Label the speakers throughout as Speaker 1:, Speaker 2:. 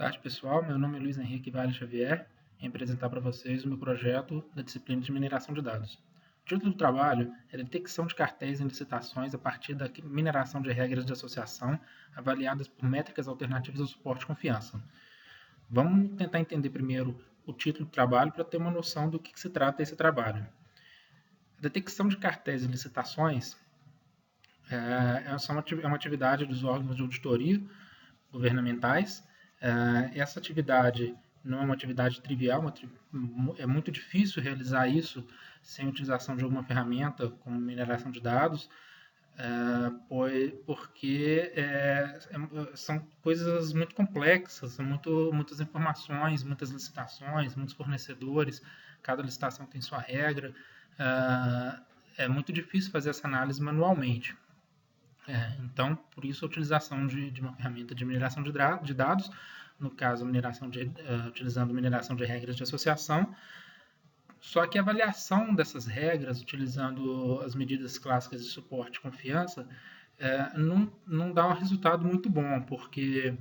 Speaker 1: tarde, pessoal. Meu nome é Luiz Henrique Vale Xavier e apresentar para vocês o meu projeto da disciplina de mineração de dados. O título do trabalho é Detecção de cartéis em licitações a partir da mineração de regras de associação avaliadas por métricas alternativas ao suporte de confiança. Vamos tentar entender primeiro o título do trabalho para ter uma noção do que se trata esse trabalho. A detecção de cartéis em licitações é uma atividade dos órgãos de auditoria governamentais. Essa atividade não é uma atividade trivial, é muito difícil realizar isso sem utilização de alguma ferramenta como mineração de dados, porque são coisas muito complexas, são muitas informações, muitas licitações, muitos fornecedores, cada licitação tem sua regra. É muito difícil fazer essa análise manualmente. Então, por isso a utilização de uma ferramenta de mineração de dados, no caso, utilizando mineração de regras de associação. Só que a avaliação dessas regras, utilizando as medidas clássicas de suporte e confiança, não dá um resultado muito bom, porque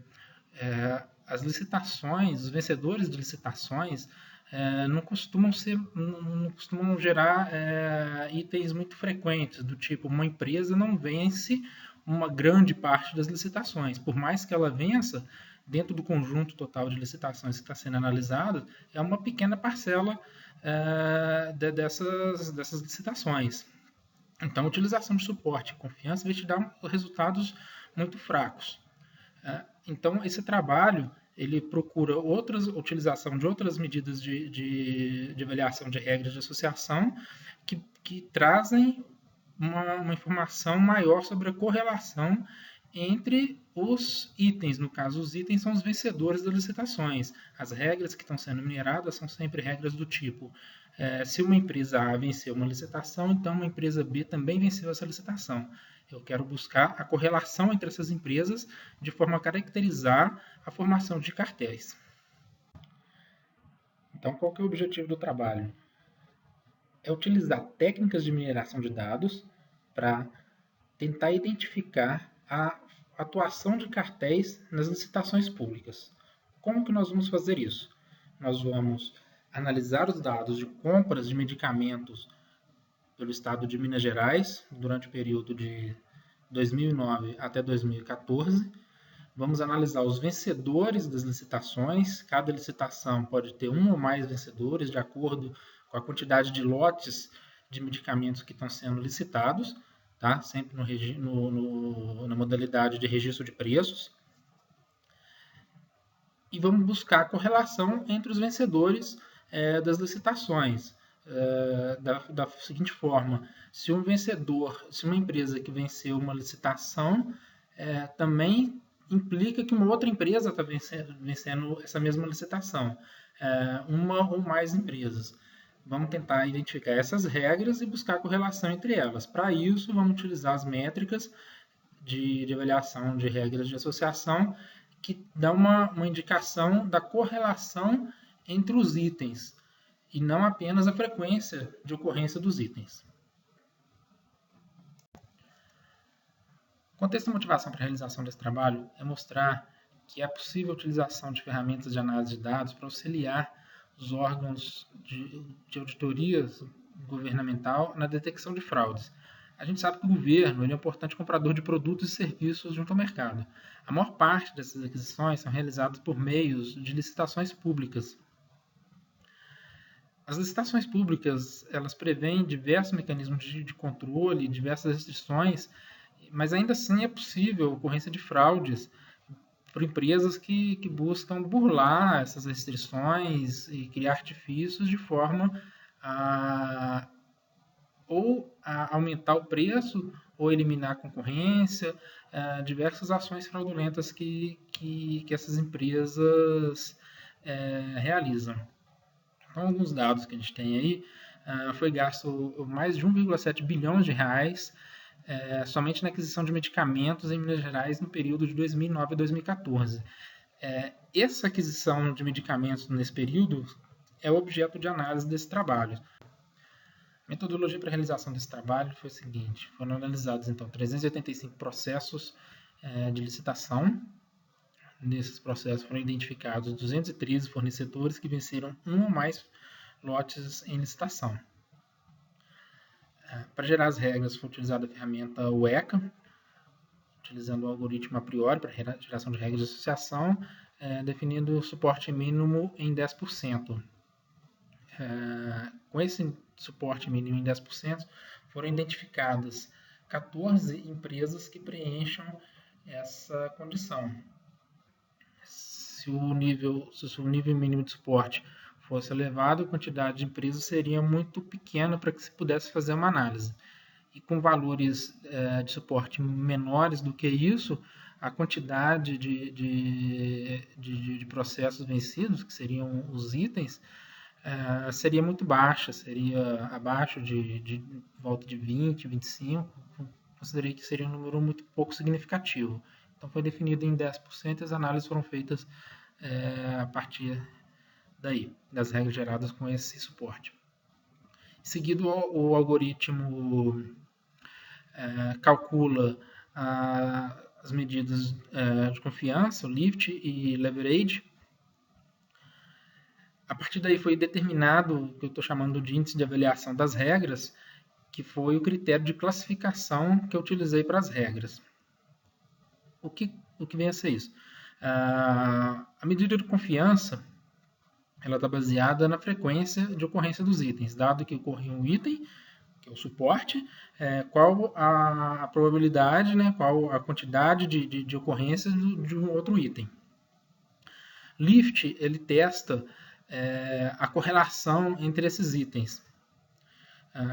Speaker 1: as licitações, os vencedores de licitações, não costumam gerar itens muito frequentes, do tipo, uma empresa não vence uma grande parte das licitações. Por mais que ela vença, dentro do conjunto total de licitações que está sendo analisado, é uma pequena parcela dessas licitações. Então, a utilização de suporte e confiança vai te dar resultados muito fracos. Então, esse trabalho ele procura utilização de outras medidas de avaliação de regras de associação que trazem uma informação maior sobre a correlação entre os itens. No caso, os itens são os vencedores das licitações. As regras que estão sendo mineradas são sempre regras do tipo: se uma empresa A venceu uma licitação, então uma empresa B também venceu essa licitação. Eu quero buscar a correlação entre essas empresas de forma a caracterizar a formação de cartéis. Então, qual que é o objetivo do trabalho? É utilizar técnicas de mineração de dados para tentar identificar a atuação de cartéis nas licitações públicas. Como que nós vamos fazer isso? Nós vamos analisar os dados de compras de medicamentos pelo estado de Minas Gerais durante o período de 2009 até 2014. Vamos analisar os vencedores das licitações. Cada licitação pode ter um ou mais vencedores, de acordo com a quantidade de lotes de medicamentos que estão sendo licitados, tá? Sempre na modalidade de registro de preços. E vamos buscar a correlação entre os vencedores das licitações. Da seguinte forma: se uma empresa que venceu uma licitação também implica que uma outra empresa está vencendo essa mesma licitação, uma ou mais empresas. Vamos tentar identificar essas regras e buscar a correlação entre elas. Para isso, vamos utilizar as métricas de avaliação de regras de associação, que dá uma indicação da correlação entre os itens, e não apenas a frequência de ocorrência dos itens. O contexto da motivação para a realização desse trabalho é mostrar que é possível a utilização de ferramentas de análise de dados para auxiliar os órgãos de auditoria governamental na detecção de fraudes. A gente sabe que o governo é um importante comprador de produtos e serviços junto ao mercado. A maior parte dessas aquisições são realizadas por meios de licitações públicas. As licitações públicas, elas prevêem diversos mecanismos de controle, diversas restrições, mas ainda assim é possível a ocorrência de fraudes por empresas que buscam burlar essas restrições e criar artifícios de forma a aumentar o preço ou eliminar a concorrência, diversas ações fraudulentas que essas empresas realizam. Então, alguns dados que a gente tem aí, foi gasto mais de 1,7 bilhões de reais somente na aquisição de medicamentos em Minas Gerais no período de 2009 a 2014. Essa aquisição de medicamentos nesse período é objeto de análise desse trabalho. A metodologia para a realização desse trabalho foi a seguinte: foram analisados então 385 processos de licitação Nesses processos foram identificados 213 fornecedores que venceram um ou mais lotes em licitação. Para gerar as regras, foi utilizada a ferramenta WECA, utilizando o algoritmo a priori para geração de regras de associação, definindo o suporte mínimo em 10%. Com esse suporte mínimo em 10%, foram identificadas 14 empresas que preencham essa condição. Se o nível mínimo de suporte fosse elevado, a quantidade de empresas seria muito pequena para que se pudesse fazer uma análise. E com valores de suporte menores do que isso, a quantidade de processos vencidos, que seriam os itens, seria muito baixa, seria abaixo de volta de 20, 25. Considerei que seria um número muito pouco significativo. Então foi definido em 10% e as análises foram feitas a partir daí, das regras geradas com esse suporte. Em seguida, o algoritmo calcula as medidas de confiança, o lift e leverage. A partir daí foi determinado o que eu estou chamando de índice de avaliação das regras, que foi o critério de classificação que eu utilizei para as regras. O que vem a ser isso? A medida de confiança ela está baseada na frequência de ocorrência dos itens. Dado que ocorre um item, que é o suporte, qual a probabilidade, né, qual a quantidade de ocorrências de um outro item. Lift, ele testa a correlação entre esses itens,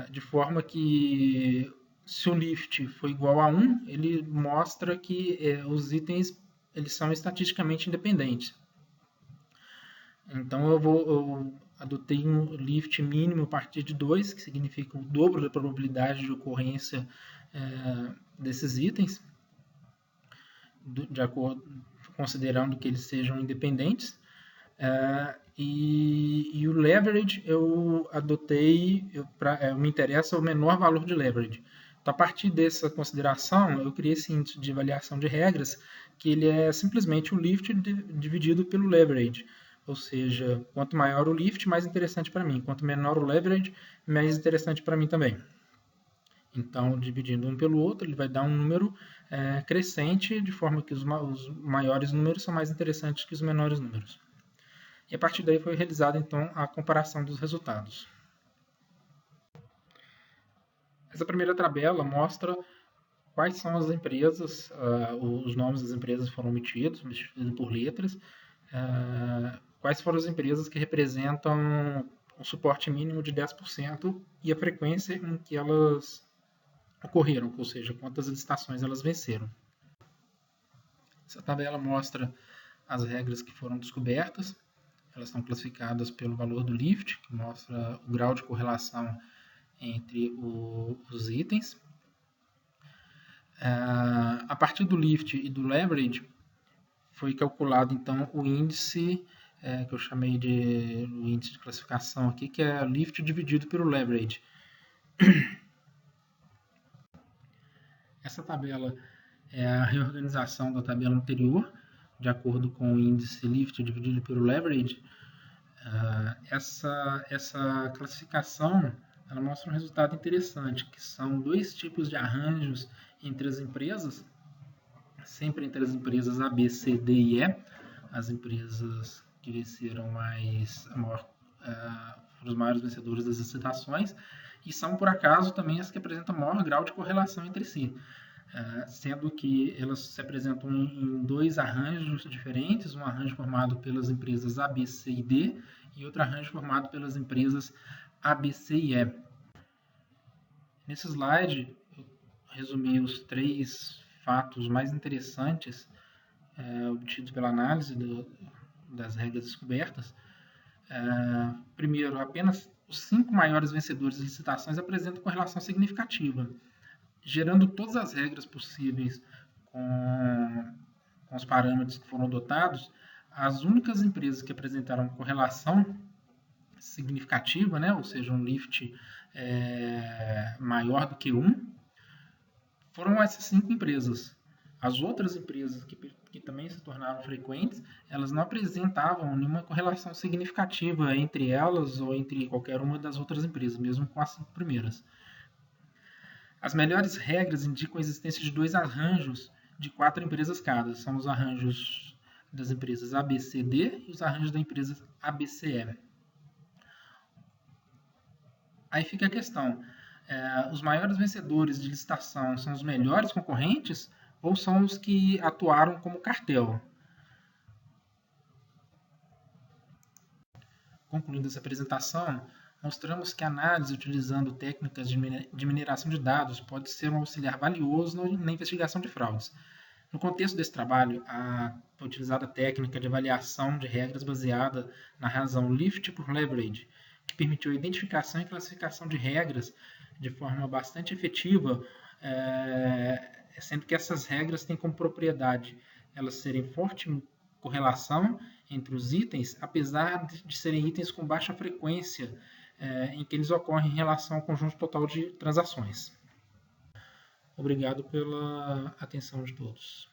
Speaker 1: de forma que se o lift for igual a 1, ele mostra que os itens eles são estatisticamente independentes. Então eu adotei um lift mínimo a partir de 2, que significa o dobro da probabilidade de ocorrência desses itens, de acordo, considerando que eles sejam independentes. E o leverage eu adotei, me interessa o menor valor de leverage. Então, a partir dessa consideração, eu criei esse índice de avaliação de regras, que ele é simplesmente o lift dividido pelo leverage. Ou seja, quanto maior o lift, mais interessante para mim. Quanto menor o leverage, mais interessante para mim também. Então, dividindo um pelo outro, ele vai dar um número crescente, de forma que os maiores números são mais interessantes que os menores números. E a partir daí foi realizada, então, a comparação dos resultados. Essa primeira tabela mostra quais são as empresas, os nomes das empresas foram omitidos por letras, quais foram as empresas que representam o suporte mínimo de 10% e a frequência em que elas ocorreram, ou seja, quantas licitações elas venceram. Essa tabela mostra as regras que foram descobertas. Elas estão classificadas pelo valor do lift, que mostra o grau de correlação entre os itens. A partir do lift e do leverage, foi calculado então o índice, que eu chamei de índice de classificação aqui, que é lift dividido pelo leverage. Essa tabela é a reorganização da tabela anterior, de acordo com o índice lift dividido pelo leverage. Essa classificação ela mostra um resultado interessante, que são dois tipos de arranjos entre as empresas, sempre entre as empresas A, B, C, D e E, as empresas que venceram foram os maiores vencedores das licitações, e são, por acaso, também as que apresentam maior grau de correlação entre si, sendo que elas se apresentam em dois arranjos diferentes, um arranjo formado pelas empresas A, B, C e D, e outro arranjo formado pelas empresas A, B, C e E. Nesse slide, eu resumi os 3 fatos mais interessantes obtidos pela análise das regras descobertas. Primeiro, apenas os 5 maiores vencedores de licitações apresentam correlação significativa, gerando todas as regras possíveis com os parâmetros que foram adotados. As únicas empresas que apresentaram correlação significativa, né, ou seja, um lift maior do que 1, foram essas 5 empresas. As outras empresas que que também se tornaram frequentes, elas não apresentavam nenhuma correlação significativa entre elas ou entre qualquer uma das outras empresas, mesmo com as 5 primeiras. As melhores regras indicam a existência de 2 arranjos de 4 empresas cada. São os arranjos das empresas ABCD e os arranjos da empresa ABCE. Aí fica a questão, os maiores vencedores de licitação são os melhores concorrentes ou são os que atuaram como cartel? Concluindo essa apresentação, mostramos que a análise utilizando técnicas de mineração de dados pode ser um auxiliar valioso na investigação de fraudes. No contexto desse trabalho, foi utilizada a técnica de avaliação de regras baseada na razão Lift por Leverage, que permitiu a identificação e classificação de regras de forma bastante efetiva, sendo que essas regras têm como propriedade elas serem forte correlação entre os itens, apesar de serem itens com baixa frequência em que eles ocorrem em relação ao conjunto total de transações. Obrigado pela atenção de todos.